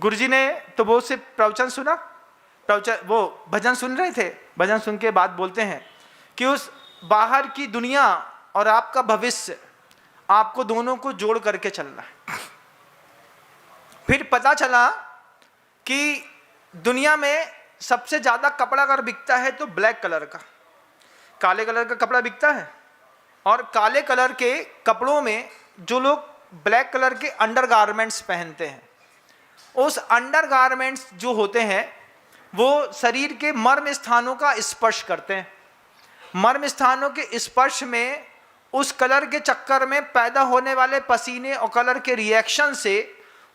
गुरुजी ने तो वो से प्रवचन सुना, वो भजन सुन रहे थे। भजन सुन के बाद बोलते हैं कि उस बाहर की दुनिया और आपका भविष्य, आपको दोनों को जोड़ करके चलना है। फिर पता चला कि दुनिया में सबसे ज़्यादा कपड़ा अगर बिकता है तो ब्लैक कलर का, काले कलर का कपड़ा बिकता है। और काले कलर के कपड़ों में जो लोग ब्लैक कलर के अंडरगारमेंट्स पहनते हैं, उस अंडरगारमेंट्स जो होते हैं वो शरीर के मर्म स्थानों का स्पर्श करते हैं। मर्म स्थानों के स्पर्श में उस कलर के चक्कर में पैदा होने वाले पसीने और कलर के रिएक्शन से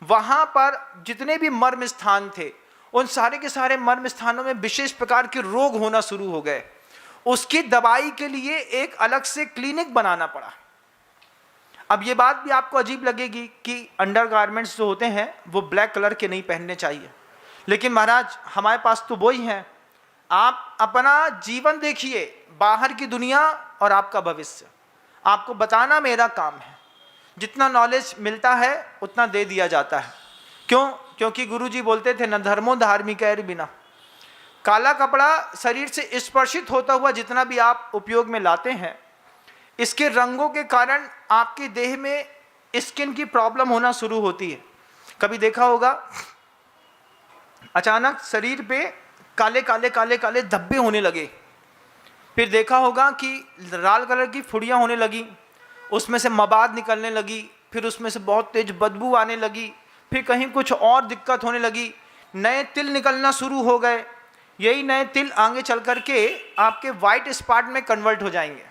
वहाँ पर जितने भी मर्म स्थान थे, उन सारे के सारे मर्म स्थानों में विशेष प्रकार के रोग होना शुरू हो गए। उसकी दवाई के लिए एक अलग से क्लिनिक बनाना पड़ा। अब ये बात भी आपको अजीब लगेगी कि अंडरगारमेंट्स जो होते हैं वो ब्लैक कलर के नहीं पहनने चाहिए, लेकिन महाराज हमारे पास तो वही हैं। आप अपना जीवन देखिए, बाहर की दुनिया और आपका भविष्य, आपको बताना मेरा काम है। जितना नॉलेज मिलता है उतना दे दिया जाता है। क्यों? क्योंकि गुरुजी बोलते थे न धर्मो धार्मिक बिना। काला कपड़ा शरीर से स्पर्शित होता हुआ जितना भी आप उपयोग में लाते हैं, इसके रंगों के कारण आपके देह में स्किन की प्रॉब्लम होना शुरू होती है। कभी देखा होगा अचानक शरीर पे काले काले काले काले धब्बे होने लगे, फिर देखा होगा कि लाल कलर की फुड़ियाँ होने लगी, उसमें से मबाद निकलने लगी, फिर उसमें से बहुत तेज बदबू आने लगी, फिर कहीं कुछ और दिक्कत होने लगी, नए तिल निकलना शुरू हो गए। यही नए तिल आगे चल कर के आपके वाइट स्पॉट में कन्वर्ट हो जाएंगे।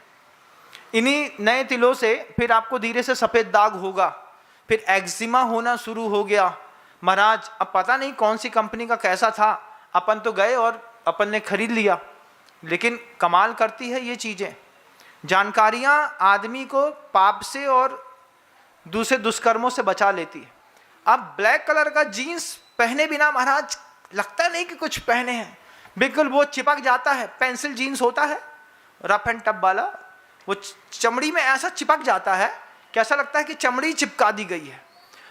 इन्हीं नए तिलों से फिर आपको धीरे से सफ़ेद दाग होगा, फिर एक्जिमा होना शुरू हो गया। महाराज अब पता नहीं कौन सी कंपनी का कैसा था, अपन तो गए और अपन ने खरीद लिया। लेकिन कमाल करती है ये चीज़ें, जानकारियाँ आदमी को पाप से और दूसरे दुष्कर्मों से बचा लेती है। अब ब्लैक कलर का जीन्स पहने बिना महाराज लगता नहीं कि कुछ पहने हैं, बिल्कुल वो चिपक जाता है। पेंसिल जीन्स होता है रफ एंड टफ वाला, वो चमड़ी में ऐसा चिपक जाता है कि ऐसा लगता है कि चमड़ी चिपका दी गई है।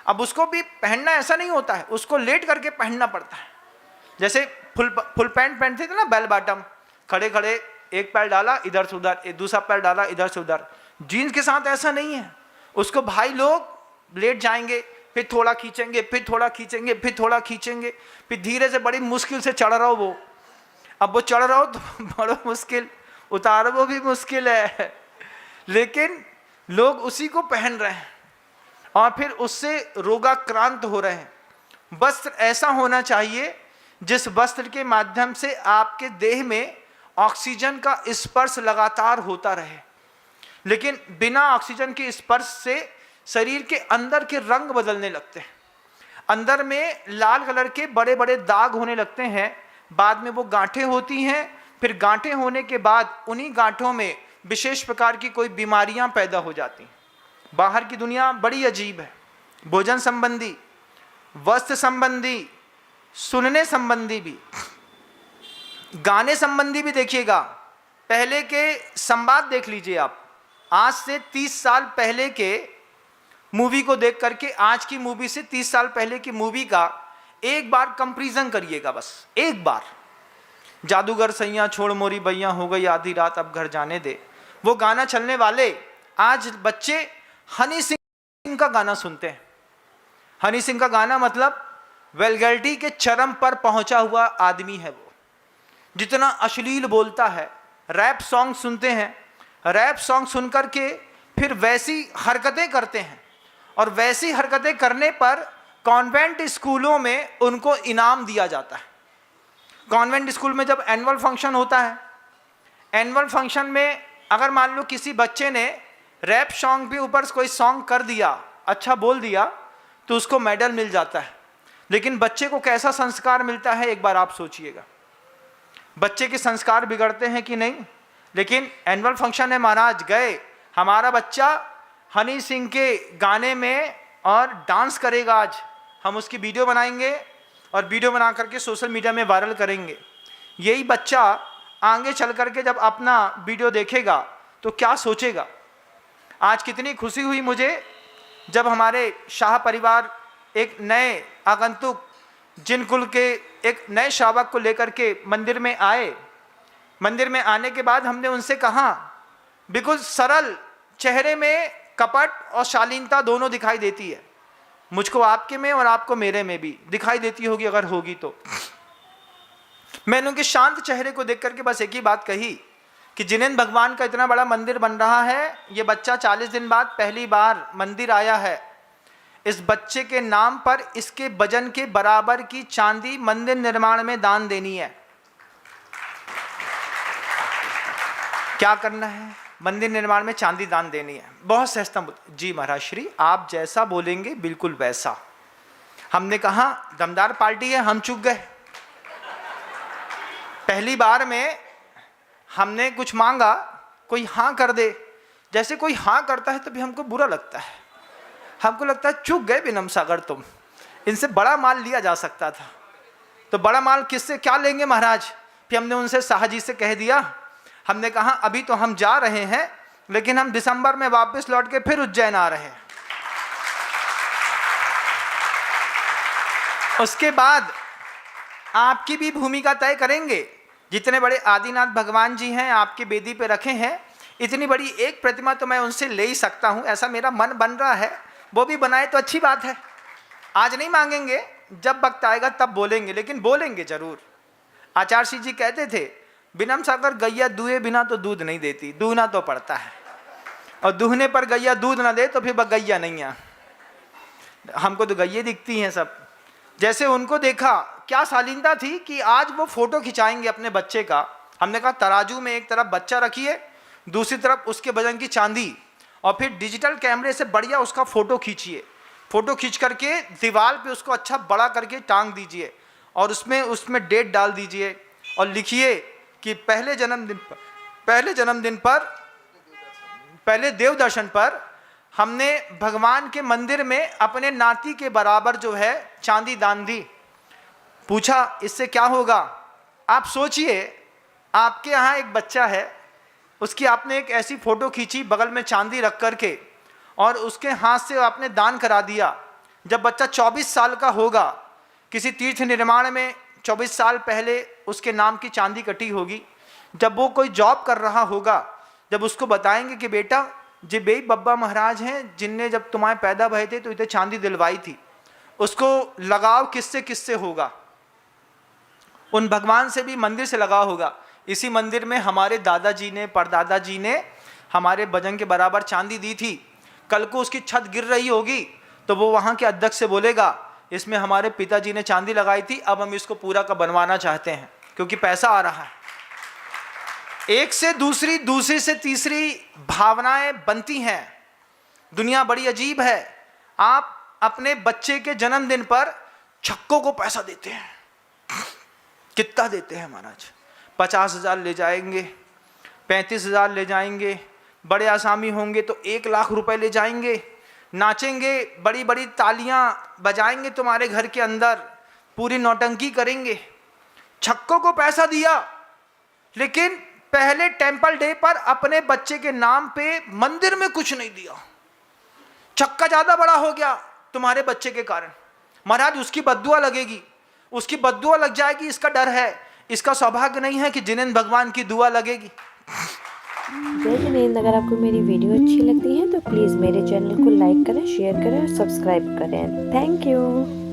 अब उसको भी पहनना ऐसा नहीं होता है, उसको लेट करके पहनना पड़ता है। जैसे फुल पैंट पहनते थे ना, बेल बॉटम, खड़े खड़े एक पैर डाला इधर से उधर, दूसरा पैर डाला इधर से उधर। जीन्स के साथ ऐसा नहीं है, उसको भाई लोग लेट जाएंगे, फिर थोड़ा खींचेंगे, फिर थोड़ा खींचेंगे, फिर थोड़ा खींचेंगे, फिर धीरे से बड़ी मुश्किल से चढ़ रहा हो वो। अब वो चढ़ रहा हो तो बड़ा मुश्किल, उतारो वो भी मुश्किल है, लेकिन लोग उसी को पहन रहे हैं और फिर उससे रोगाक्रांत हो रहे हैं। वस्त्र ऐसा होना चाहिए जिस वस्त्र के माध्यम से आपके देह में ऑक्सीजन का स्पर्श लगातार होता रहे। लेकिन बिना ऑक्सीजन के स्पर्श से शरीर के अंदर के रंग बदलने लगते हैं, अंदर में लाल कलर के बड़े बड़े दाग होने लगते हैं, बाद में वो गांठें होती हैं, फिर गांठें होने के बाद उन्हीं गांठों में विशेष प्रकार की कोई बीमारियां पैदा हो जाती हैं। बाहर की दुनिया बड़ी अजीब है, भोजन संबंधी, वस्त्र संबंधी, सुनने संबंधी भी, गाने संबंधी भी। देखिएगा पहले के संवाद देख लीजिए आप, आज से 30 साल पहले के मूवी को देख करके आज की मूवी से 30 साल पहले की मूवी का एक बार कंपैरिजन करिएगा, बस एक बार। जादूगर सैया छोड़ मोरी बैया, हो गई आधी रात अब घर जाने दे, वो गाना चलने वाले आज बच्चे हनी सिंह का गाना सुनते हैं। हनी सिंह का गाना मतलब वेलगैरिटी के चरम पर पहुंचा हुआ आदमी है वो, जितना अश्लील बोलता है। रैप सॉन्ग सुनते हैं, रैप सॉन्ग सुन कर के फिर वैसी हरकतें करते हैं, और वैसी हरकतें करने पर कॉन्वेंट स्कूलों में उनको इनाम दिया जाता है। कॉन्वेंट स्कूल में जब एनुअल फंक्शन होता है, एनुअल फंक्शन में अगर मान लो किसी बच्चे ने रैप सॉन्ग के ऊपर कोई सॉन्ग कर दिया, अच्छा बोल दिया, तो उसको मेडल मिल जाता है। लेकिन बच्चे को कैसा संस्कार मिलता है एक बार आप सोचिएगा। बच्चे के संस्कार बिगड़ते हैं कि नहीं। लेकिन एनुअल फंक्शन है महाराज, गए, हमारा बच्चा हनी सिंह के गाने में और डांस करेगा, आज हम उसकी वीडियो बनाएंगे और वीडियो बना करके सोशल मीडिया में वायरल करेंगे। यही बच्चा आगे चल करके जब अपना वीडियो देखेगा तो क्या सोचेगा। आज कितनी खुशी हुई मुझे जब हमारे शाह परिवार एक नए आगंतुक जिन कुल के एक नए श्रावक को लेकर के मंदिर में आए। मंदिर में आने के बाद हमने उनसे कहा, बिल्कुल सरल चेहरे में कपट और शालीनता दोनों दिखाई देती है, मुझको आपके में और आपको मेरे में भी दिखाई देती होगी अगर होगी तो। मैंने उनके शांत चेहरे को देख करके बस एक ही बात कही कि जिनेंद्र भगवान का इतना बड़ा मंदिर बन रहा है, ये बच्चा 40 दिन बाद पहली बार मंदिर आया है, इस बच्चे के नाम पर इसके वजन के बराबर की चांदी मंदिर निर्माण में दान देनी है। क्या करना है? मंदिर निर्माण में चांदी दान देनी है। बहुत सहजता, जी महाराज श्री आप जैसा बोलेंगे बिल्कुल वैसा। हमने कहा दमदार पार्टी है, हम चूक गए। पहली बार में हमने कुछ मांगा, कोई हाँ कर दे, जैसे कोई हाँ करता है तभी हमको बुरा लगता है, हमको लगता है चूक गए बिनम सागर तुम, इनसे बड़ा माल लिया जा सकता था। तो बड़ा माल किससे क्या लेंगे महाराज? फिर हमने उनसे शाहजी से कह दिया, हमने कहा अभी तो हम जा रहे हैं, लेकिन हम दिसंबर में वापस लौट के फिर उज्जैन आ रहे हैं। उसके बाद आपकी भी भूमिका तय करेंगे। जितने बड़े आदिनाथ भगवान जी हैं आपकी बेदी पे रखे हैं, इतनी बड़ी एक प्रतिमा तो मैं उनसे ले ही सकता हूं, ऐसा मेरा मन बन रहा है। वो भी बनाए तो अच्छी बात है। आज नहीं मांगेंगे, जब वक्त आएगा तब बोलेंगे, लेकिन बोलेंगे जरूर। आचार्य सिंह जी कहते थे, बिनम सागर गैया दुहे बिना तो दूध नहीं देती, दूहना तो पड़ता है, और दूहने पर गैया दूध ना दे तो फिर वह गैया नहीं है। हमको तो गैये दिखती हैं सब। जैसे उनको देखा क्या शालीनता थी कि आज वो फोटो खिंचाएंगे अपने बच्चे का। हमने कहा तराजू में एक तरफ बच्चा रखिए, दूसरी तरफ उसके वजन की चांदी, और फिर डिजिटल कैमरे से बढ़िया उसका फोटो खींचिए। फोटो खींच करके दीवार पे उसको अच्छा बड़ा करके टांग दीजिए, और उसमें डेट डाल दीजिए, और लिखिए कि पहले जन्मदिन पर पहले देव दर्शन पर हमने भगवान के मंदिर में अपने नाती के बराबर जो है चांदी दान दी। पूछा इससे क्या होगा? आप सोचिए, आपके यहाँ एक बच्चा है, उसकी आपने एक ऐसी फोटो खींची बगल में चांदी रख करके, और उसके हाथ से आपने दान करा दिया। जब बच्चा 24 साल का होगा, किसी तीर्थ निर्माण में 24 साल पहले उसके नाम की चांदी कटी होगी, जब वो कोई जॉब कर रहा होगा, जब उसको बताएंगे कि बेटा जे बे बब्बा महाराज हैं जिनने जब तुम्हारे पैदा भये थे तो इतने चांदी दिलवाई थी, उसको लगाव किससे किससे होगा? उन भगवान से भी, मंदिर से लगाव होगा। इसी मंदिर में हमारे दादाजी ने, परदादा जी ने हमारे वजन के बराबर चांदी दी थी। कल को उसकी छत गिर रही होगी तो वो वहाँ के अध्यक्ष से बोलेगा, इसमें हमारे पिताजी ने चांदी लगाई थी, अब हम इसको पूरा का बनवाना चाहते हैं, क्योंकि पैसा आ रहा है। एक से दूसरी, दूसरी से तीसरी भावनाएं बनती हैं। दुनिया बड़ी अजीब है। आप अपने बच्चे के जन्मदिन पर छक्कों को पैसा देते हैं। कितना देते हैं महाराज? 50,000 ले जाएंगे, 35,000 ले जाएंगे, बड़े आसामी होंगे तो 1 लाख रुपए ले जाएंगे, नाचेंगे, बड़ी बड़ी तालियां बजाएंगे तुम्हारे घर के अंदर, पूरी नौटंकी करेंगे। छक्कों को पैसा दिया, लेकिन पहले टेंपल डे पर अपने बच्चे के नाम पे मंदिर में कुछ नहीं दिया। छक्का ज्यादा बड़ा हो गया तुम्हारे बच्चे के कारण। महाराज उसकी बद्दुआ लगेगी, उसकी बद्दुआ लग जाएगी, इसका डर है। इसका सौभाग्य नहीं है कि जिनेंद्र भगवान की दुआ लगेगी। जय जिनेंद्र। अगर आपको मेरी वीडियो अच्छी लगती है तो प्लीज़ मेरे चैनल को लाइक करें, शेयर करें और सब्सक्राइब करें। Thank you.